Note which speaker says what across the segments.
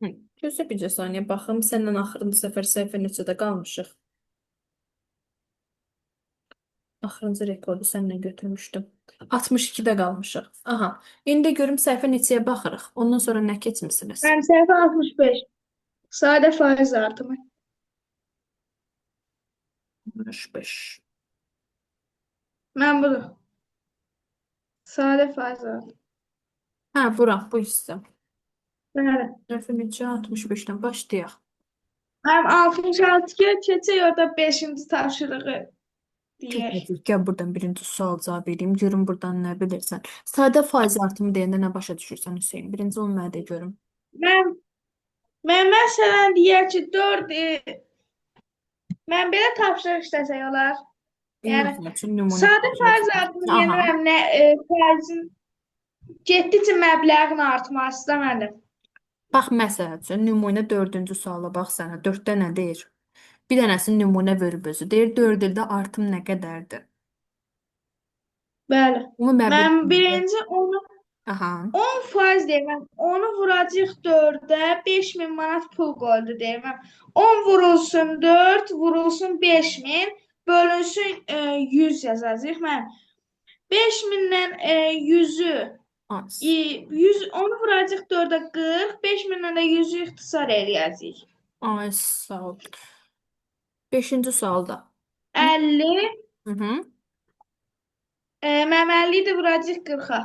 Speaker 1: Hı. Gözlə bircə saniyə baxım. Səndən axırıncı səfər səhifə neçədə qalmışıq? Axırıncı rekordu səndən götürmüşdüm. 62-də qalmışıq. Aha. İndi də görüm səhifə neçəyə baxırıq. Ondan sonra nə keçmisiniz?
Speaker 2: Mənim səhifə 65. Sadə faiz artımı.
Speaker 1: 65.
Speaker 2: Mən budur. Sadə faiz artımı.
Speaker 1: Hə, bura, bu hissə.
Speaker 2: Bəli.
Speaker 1: Səhifə neçə? 65-dən başlayaq.
Speaker 2: Mənim 66-ya keçək orada 5-ci tapşırığı deyək.
Speaker 1: Keçəcək. Gəl buradan birinci sual cavab vereyim. Görüm buradan nə bilirsən. Sadə faiz artımı deyəndə nə başa düşürsən Hüseyn? Birinci onu mənə də görüm.
Speaker 2: Mən, mən məsələn deyək ki, 4 mən belə tapşırıq işləsək olar. Yəni
Speaker 1: Məsəl üçün nümunə
Speaker 2: sadə faiz
Speaker 1: tapşırırsın.
Speaker 2: artımı
Speaker 1: Aha.
Speaker 2: deyəndə nə faizin getdikcə məbləğin artması da mənim.
Speaker 1: Bax, məsəl üçün, nümunə dördüncü suala bax sənə. Dörddə nə deyir? Bir dənəsini nümunə verib özü. Deyir, 4 ildə artım nə qədərdir?
Speaker 2: Bəli.
Speaker 1: Bunu məbləğ
Speaker 2: Mən
Speaker 1: nedir?
Speaker 2: birinci onu
Speaker 1: Aha.
Speaker 2: 10% deyirəm. Onu vuracaq 4-ə 5000 manat pul qoydu deyirəm. 10 vurulsun 4, vurulsun 5000, bölünsün 100 yazacağıq. Mən 5000-dən 100-ü
Speaker 1: Az.
Speaker 2: 100 onu vuracaq 4-ə 40, 5000-dən də 100-ü ixtisar eləyəcəyik.
Speaker 1: Ay, sağ ol. Beşinci sualda. Hı
Speaker 2: 50,
Speaker 1: hı.
Speaker 2: mən 50-yi də vuracaq 40-a.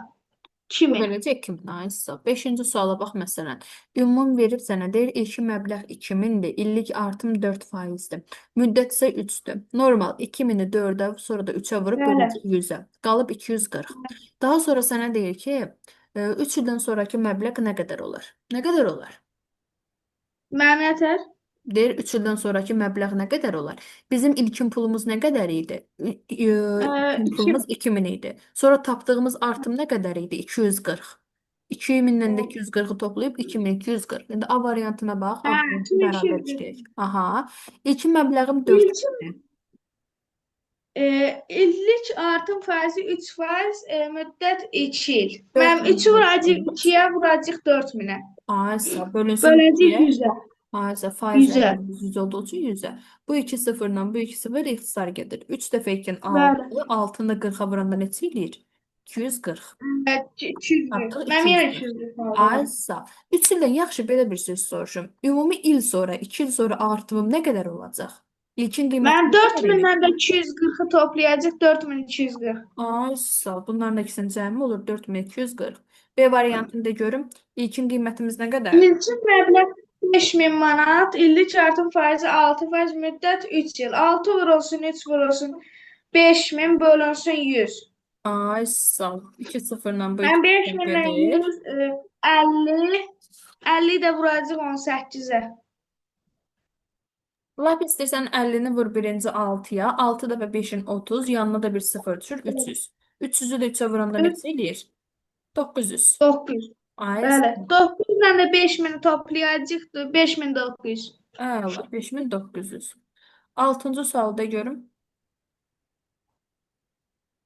Speaker 1: Bu
Speaker 2: 2000.
Speaker 1: verəcək 2000. Ay, sağ ol. Beşinci suala bax, məsələn. Ümum verib sənə deyir, ilkin məbləğ 2000-dir. İllik artım 4%-dir. Müddət isə 3-dür. Normal 2000-i 4-ə, sonra da 3-ə vurub
Speaker 2: Bəli.
Speaker 1: böləcək 100-ə. Qalıb 240. Daha sonra sənə deyir ki, 3 ildən sonraki məbləğ nə qədər olar? Nə qədər olar?
Speaker 2: Mən nətər?
Speaker 1: Deyir 3 ildən sonraki məbləğ nə qədər olar? Bizim ilkin pulumuz nə qədər idi? İlkin
Speaker 2: 2
Speaker 1: pulumuz 2000 idi. Sonra tapdığımız artım nə qədər idi? 240. 2000-dən də 240-ı toplayıb 2240. İndi A variantına bax. A
Speaker 2: Hə,
Speaker 1: variantı
Speaker 2: tüm
Speaker 1: bərabər
Speaker 2: 200.
Speaker 1: işləyək. Aha. İlkin məbləğim 4
Speaker 2: İlkin
Speaker 1: idi.
Speaker 2: illik artım faizi 3%, müddət 2 il.
Speaker 1: 4
Speaker 2: Mənim 3-ü vuracaq
Speaker 1: min.
Speaker 2: 2-yə, vuracaq 4000-ə.
Speaker 1: Aysa bölünsün
Speaker 2: Böləcək
Speaker 1: 2'ye.
Speaker 2: 100-ə.
Speaker 1: Aysa faiz
Speaker 2: 100-ə.
Speaker 1: ədədimiz 100 olduğu için 100'e. Bu iki sıfırla bu iki sıfır ixtisar gedir. 3 dəfə 2'nin 6.
Speaker 2: Bəli.
Speaker 1: 6'ını da 40'a vuranda neçə eləyir? 240.
Speaker 2: 200.
Speaker 1: Tapdıq
Speaker 2: Mənim yenə
Speaker 1: 240.
Speaker 2: 200 kaldı.
Speaker 1: Aysa 3 ildən yaxşı belə bir söz soruşum. Ümumi il sonra, 2 il sonra artımım nə qədər olacaq? İlkin qiymətim
Speaker 2: Mən
Speaker 1: nə qədər eləyir?
Speaker 2: 4000-dən də 240-ı toplayacaq 4240.
Speaker 1: Aysa bunların ikisinin cəmi olur 4240. B variantını da görüm. İlkin qiymətimiz nə qədərdir?
Speaker 2: İlkin məbləğ 5000 manat, illik artım faizi 6%, müddət 3 il. 6 vurulsun, 3 vurulsun 5000 bölünsün 100.
Speaker 1: Aysa 2 sıfırla bu
Speaker 2: Mən
Speaker 1: iki
Speaker 2: 5000 ilə
Speaker 1: gedir.
Speaker 2: 100, 50, 50 də vuracaq 18-ə.
Speaker 1: Lap istəyirsən 50-ni vur birinci 6-ya. 6 dəfə 5-in 30. Yanına da bir sıfır düşür. 300. 300-ü də 3-ə vuranda neçə eləyir? 900.
Speaker 2: 900.
Speaker 1: Ay,
Speaker 2: Bəli. 900 ilə də 5000-i toplayacaqdır. 5900.
Speaker 1: əla. 5900. Altıncı sualda görüm.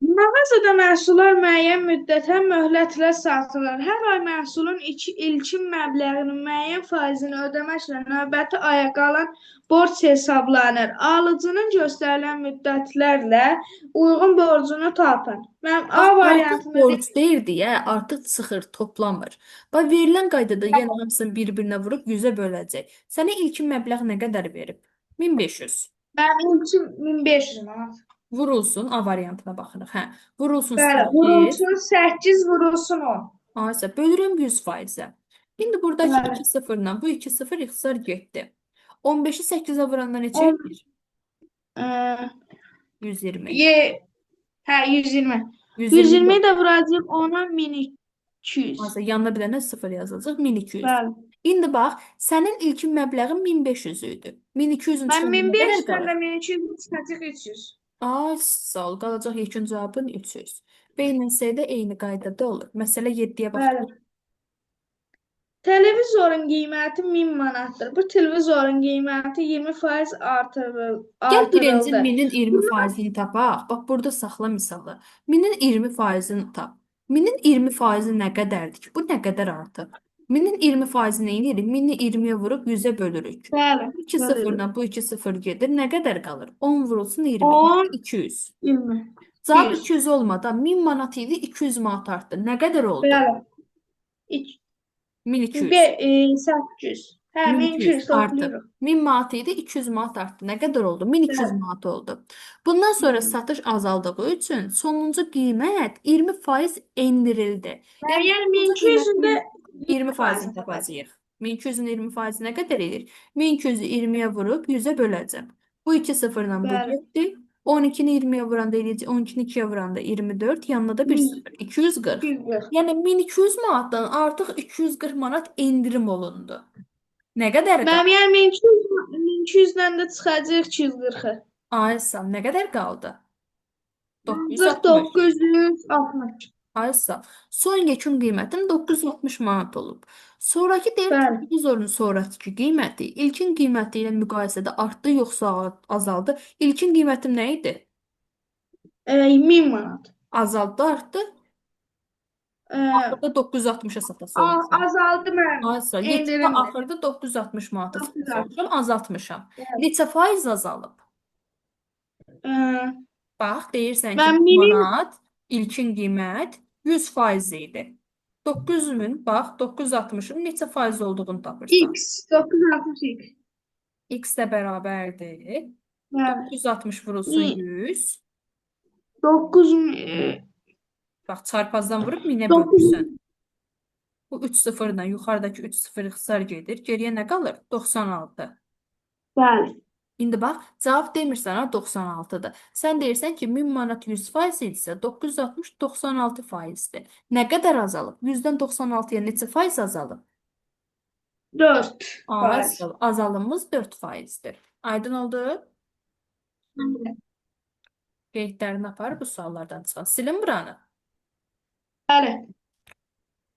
Speaker 2: Mağazada məhsullar müəyyən müddətə möhlətlə satılır. Hər ay məhsulun ilkin məbləğinin müəyyən faizini ödəməklə növbəti aya qalan borc hesablanır. Alıcının göstərilən müddətlərlə uyğun borcunu tapın. Mən A
Speaker 1: Bax, artıq
Speaker 2: variantını
Speaker 1: borc deyir deyə artıq çıxır, toplanmır. Bax, verilən qaydada yenə hamısını bir-birinə vurub 100-ə böləcək. Sənə ilkin məbləğ nə qədər verib? 1500.
Speaker 2: mənim ilkin 1500 manat.
Speaker 1: Vurulsun, A variantına baxırıq. Hə, vurulsun
Speaker 2: Bəli,
Speaker 1: 8.
Speaker 2: vurulsun 8, vurulsun 10.
Speaker 1: Aysa bölürəm 100%-ə. İndi buradakı
Speaker 2: Bəli.
Speaker 1: 2 sıfırla bu 2 sıfır ixtisar getdi. 15-i 8-ə vuranda neçə
Speaker 2: 10,
Speaker 1: edir?
Speaker 2: ə,
Speaker 1: 120.
Speaker 2: ye, hə 120.
Speaker 1: 120
Speaker 2: 120 də vuracaq ona 1200.
Speaker 1: Aysa yanına bir dənə sıfır yazacaq 1200.
Speaker 2: Bəli.
Speaker 1: İndi bax, sənin ilkin məbləğin 1500 idi. 1200-ün
Speaker 2: Mən
Speaker 1: çıxanda nə qədər
Speaker 2: 1500-dən
Speaker 1: qalır?
Speaker 2: də 1200 çıxacaq 300.
Speaker 1: Ay, sağ ol. Qalacaq yekun cavabın 300. B ilə C də eyni qaydada olur. Məsələ 7-yə
Speaker 2: Bəli.
Speaker 1: baxırıq.
Speaker 2: Televizorun qiyməti 1000 manatdır. Bu televizorun qiyməti 20%
Speaker 1: Gəl birinci
Speaker 2: artırıldı.
Speaker 1: minin 20%-ni tapaq. Bax, burada saxla misalı. Minin 20%-ni tap. Minin 20%-i nə qədərdir ki? Bu nə qədər artıq? 1000-in 20% nə edirik? 1000-i 20-yə vurub 100-ə bölürük.
Speaker 2: Bəli.
Speaker 1: 2
Speaker 2: Bölürük.
Speaker 1: sıfırdan bu 2 sıfır gedir. Nə qədər qalır? 10 vurulsun 20, yəni
Speaker 2: 10,
Speaker 1: 200.
Speaker 2: 20,
Speaker 1: Cavab
Speaker 2: 100.
Speaker 1: 200 olmadan 1000 manat idi, 200 manat artdı. Nə qədər oldu?
Speaker 2: Bəli. 2,
Speaker 1: 1200.
Speaker 2: 800. Hə,
Speaker 1: 1200
Speaker 2: 1200
Speaker 1: artıb.
Speaker 2: toplayırıq.
Speaker 1: 1000 manat idi, 200 manat artdı. Nə qədər oldu? 1200
Speaker 2: Bəli.
Speaker 1: manat oldu. Bundan sonra
Speaker 2: Hmm.
Speaker 1: satış azaldığı üçün sonuncu qiymət 20% endirildi. Yəni
Speaker 2: Yəni
Speaker 1: sonuncu qiymətin
Speaker 2: 1200-də
Speaker 1: 20%-ni
Speaker 2: 20% tapacağıq.
Speaker 1: tapacağıq. 1200-ün 20%-i nə qədər edir? 1200-ü 20-yə vurub 100-ə böləcəm. Bu 2 sıfırla bu
Speaker 2: Bəli.
Speaker 1: getdi. 12-ni 20-yə vuranda eləyəcək. 12-ni 2-yə vuranda 24. Yanına da 1
Speaker 2: 100,
Speaker 1: sıfır. 240.
Speaker 2: 240.
Speaker 1: Yəni 1200 manatdan artıq 240 manat endirim olundu. Nə qədər qaldı?
Speaker 2: Mənim yəni 1200-dən də çıxacaq 240-ı.
Speaker 1: Aysa nə qədər qaldı? 960.
Speaker 2: 4960.
Speaker 1: Aysa son yekun qiymətin 960 manat olub. Sonrakı deyir ki,
Speaker 2: Bəli.
Speaker 1: televizorun sonrakı qiyməti ilkin qiyməti ilə müqayisədə artdı yoxsa azaldı? İlkin qiymətim nə idi?
Speaker 2: 1000 manat.
Speaker 1: Azaldı, artdı.
Speaker 2: Ə,
Speaker 1: Axırda 960-a satası olmuşam.
Speaker 2: azaldı mənim
Speaker 1: Aysa yetimdə
Speaker 2: endirimdir.
Speaker 1: axırda 960 manata satası
Speaker 2: 960.
Speaker 1: olmuşam, azaltmışam.
Speaker 2: Bəli.
Speaker 1: Neçə faiz azalıb?
Speaker 2: Ə,
Speaker 1: Bax, deyirsən ki,
Speaker 2: mən
Speaker 1: 1
Speaker 2: minim
Speaker 1: manat ilkin qiymət 100% idi. 9000, bax, 960-ın neçə faiz olduğunu tapırsan.
Speaker 2: X 960X.
Speaker 1: X də bərabərdir.
Speaker 2: Bəli.
Speaker 1: 960 vurulsun 100.
Speaker 2: 9
Speaker 1: Bax, çarpazdan vurub 1000-ə
Speaker 2: 9
Speaker 1: bölürsən. Bu 3 sıfırla yuxarıdakı 3 sıfır ixtisar gedir. Geriyə nə qalır? 96.
Speaker 2: bəli.
Speaker 1: İndi bax, cavab demir sənə 96-dır. Sən deyirsən ki, 1000 manat 100% idisə, 960 96%dir. Nə qədər azalıb? 100-dən 96-ya neçə faiz azalıb?
Speaker 2: 4%.
Speaker 1: Azalımımız 4%dir. Aydın oldu? Qeydlərini apar bu suallardan çıxan. Silin buranı.
Speaker 2: Bəli.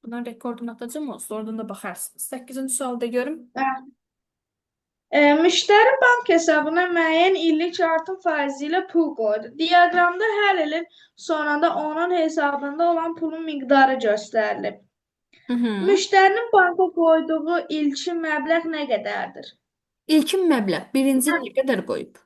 Speaker 1: Bunların rekordunu atacağım olsun. Oradan da baxarsınız. 8-ci sualda görüm.
Speaker 2: Bəli. Müştəri bank hesabına müəyyən illik artım faizi ilə pul qoydu. Diaqramda hər ilin sonunda onun hesabında olan pulun miqdarı göstərilib.
Speaker 1: Hı -hı.
Speaker 2: Müştərinin banka qoyduğu ilkin məbləğ nə qədərdir?
Speaker 1: İlkin məbləğ. Birinci il nə qədər qoyub?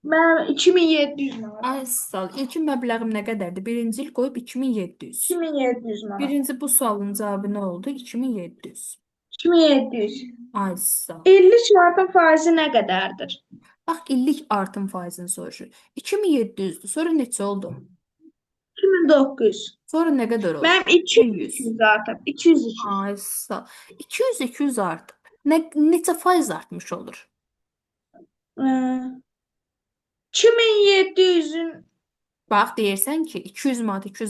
Speaker 2: Mənim 2700 manat.
Speaker 1: Ay sağ ol. İlkin məbləğim nə qədərdir? Birinci il qoyub 2700.
Speaker 2: 2700 manat.
Speaker 1: Birinci bu sualın cavabı nə oldu? 2700.
Speaker 2: 2700.
Speaker 1: Ay sağ ol.
Speaker 2: İllik artım faizi nə qədərdir?
Speaker 1: Bax, illik artım faizini soruşur. 2700'dür. Sonra neçə oldu?
Speaker 2: 2900.
Speaker 1: Sonra nə qədər oldu?
Speaker 2: Mənim 200 artıb. 200.
Speaker 1: Ay sağ ol. 200 artıb. Neçə faiz artmış olur?
Speaker 2: 2700'ün
Speaker 1: Bax, deyirsən ki, 200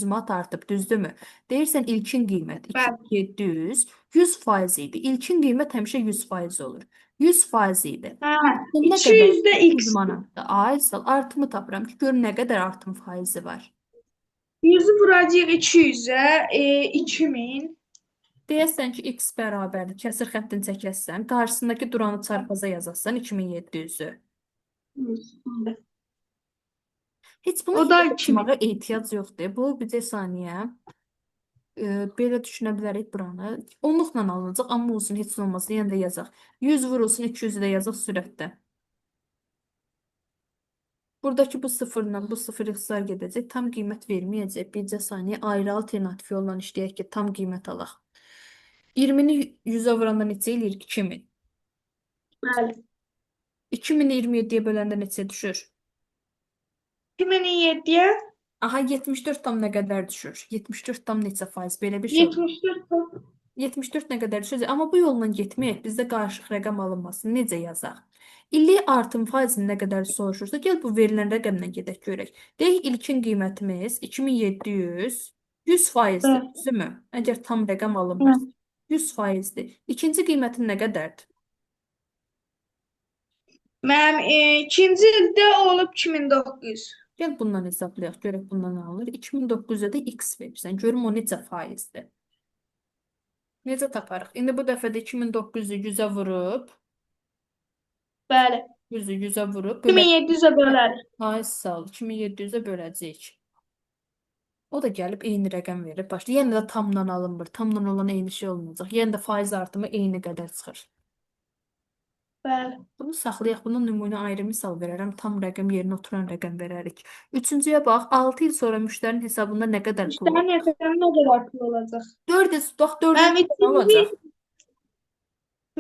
Speaker 1: manat artıb, düzdürmü? Deyirsən ilkin qiymət
Speaker 2: bəli.
Speaker 1: 2700, 100% idi. İlkin qiymət həmişə 100% olur. 100% idi.
Speaker 2: Hə,
Speaker 1: Artım nə
Speaker 2: 200-də
Speaker 1: qədər?
Speaker 2: X.
Speaker 1: 100 manatdır. Ay sağ ol. Artımı tapıram ki, görüm nə qədər artım faizi var.
Speaker 2: 100'ü vuracağıq 200'ə, 2000.
Speaker 1: Deyəsən ki, x bərabərdir. Kəsir xəttin çəkəsən, qarşısındakı duranı çarpaza yazasan 2700-ü. Heç bunu
Speaker 2: O da
Speaker 1: yazmağa ehtiyac yoxdur. Bu bir saniyə. Belə düşünə bilərik buranı. Onluqla alınacaq, amma olsun, heç nə olmasın, yenə də yazaq. 100 vurulsun 200-ü də yazaq sürətdə. Buradakı bu sıfırla bu sıfır ixtisar gedəcək. Tam qiymət verməyəcək. Bircə saniyə ayrı alternativ yolla işləyək ki, tam qiymət alaq. 20-ni 100-ə vuranda neçə eləyir? 2000.
Speaker 2: Bəli.
Speaker 1: 2000-i 27-yə böləndə neçə düşür?
Speaker 2: 2007'ye
Speaker 1: Aha, 74 tam nə qədər düşür? 74 tam neçə faiz? Belə bir şey olur.
Speaker 2: 74.
Speaker 1: 74 nə qədər düşəcək? Amma bu yolla getməyək, bizdə qarışıq rəqəm alınmasın. Necə yazaq? İllik artım faizini nə qədər soruşursa, gəl bu verilən rəqəmlə gedək görək. Deyək, ilkin qiymətimiz 2700, 100%-dir,
Speaker 2: Bəli.
Speaker 1: düzdürmü? Əgər tam rəqəm
Speaker 2: Hə.
Speaker 1: alınmırsa, 100%-dir. İkinci qiymətin nə qədərdir?
Speaker 2: Mənim ikinci ildə olub 2900.
Speaker 1: Gəl bundan hesablayaq, görək bundan nə alır. 2900-ə də x verirsən, görüm o necə faizdir. Necə taparıq? İndi bu dəfə də 2900-ü 100-ə vurub,
Speaker 2: Bəli.
Speaker 1: 100-ü 100-ə vurub,
Speaker 2: 2700'e bölərik.
Speaker 1: Ay sağ ol, 2700-ə böləcəyik. O da gəlib eyni rəqəm verib başlayır. Yenə də tamdan alınmır. Tamdan olan eyni şey olmayacaq. Yenə də faiz artımı eyni qədər çıxır.
Speaker 2: Bəli.
Speaker 1: Bunu saxlayaq. Bunun nümunə ayrı misal verərəm. Tam rəqəm yerinə oturan rəqəm verərik. Üçüncüyə bax. 6 il sonra müştərinin hesabında nə qədər pul
Speaker 2: Müştərinin
Speaker 1: olacaq?
Speaker 2: hesabına nə qədər pul olacaq?
Speaker 1: 4 il, bax 4-cü
Speaker 2: Mənim
Speaker 1: nə olacaq?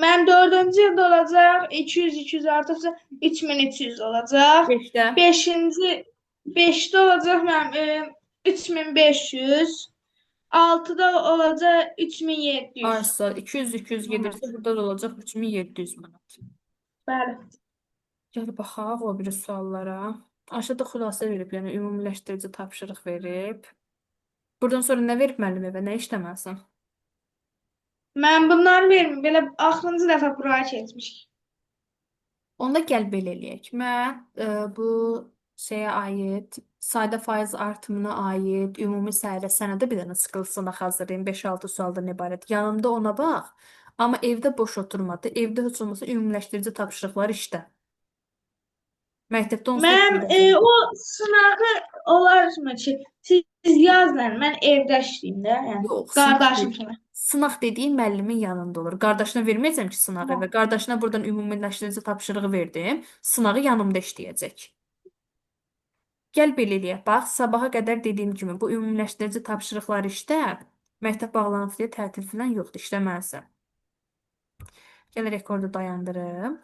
Speaker 2: Mənim dördüncü ildə olacaq 200 artıqsa 3200 olacaq.
Speaker 1: 5-də.
Speaker 2: Beşdə olacaq mənim 3500. 6-da olacaq 3700.
Speaker 1: Aysa 200 gedirsə burada da olacaq 3700 manat.
Speaker 2: Bəli.
Speaker 1: Gəl baxaq o biri suallara. Aşağıda xülasə verib, yəni ümumiləşdirici tapşırıq verib. Buradan sonra nə verib müəllimə və nə işləməlisən?
Speaker 2: Mən bunları vermir. Belə axırıncı dəfə buraya keçmişik.
Speaker 1: Onda gəl belə eləyək. Mən bu şeyə aid, sayda faiz artımına aid ümumi səylə sənədə bir dənə sıxılı sınaq hazırlayım. 5-6 sualdan ibarət. Yanımda ona bax. Amma evdə boş oturmadı. Evdə heç olmasa ümumiləşdirici tapşırıqlar işlə. Məktəbdə onsuz da
Speaker 2: Mən
Speaker 1: görəcəm.
Speaker 2: o sınağı olarmı ki, siz yazın, mən evdə işləyim də, yəni
Speaker 1: Yox,
Speaker 2: qardaşım kimi.
Speaker 1: sınaq dediyin müəllimin yanında olur. Qardaşına verməyəcəm ki sınağı və qardaşına buradan ümumiləşdirici tapşırığı verdim. Sınağı yanımda işləyəcək. Gəl belə eləyək. Bax, sabaha qədər dediyim kimi bu ümumiləşdirici tapşırıqlar işdə. Məktəb bağlanıb deyə tətil falan yoxdur, işləməlisən. Gəl rekordu dayandırım.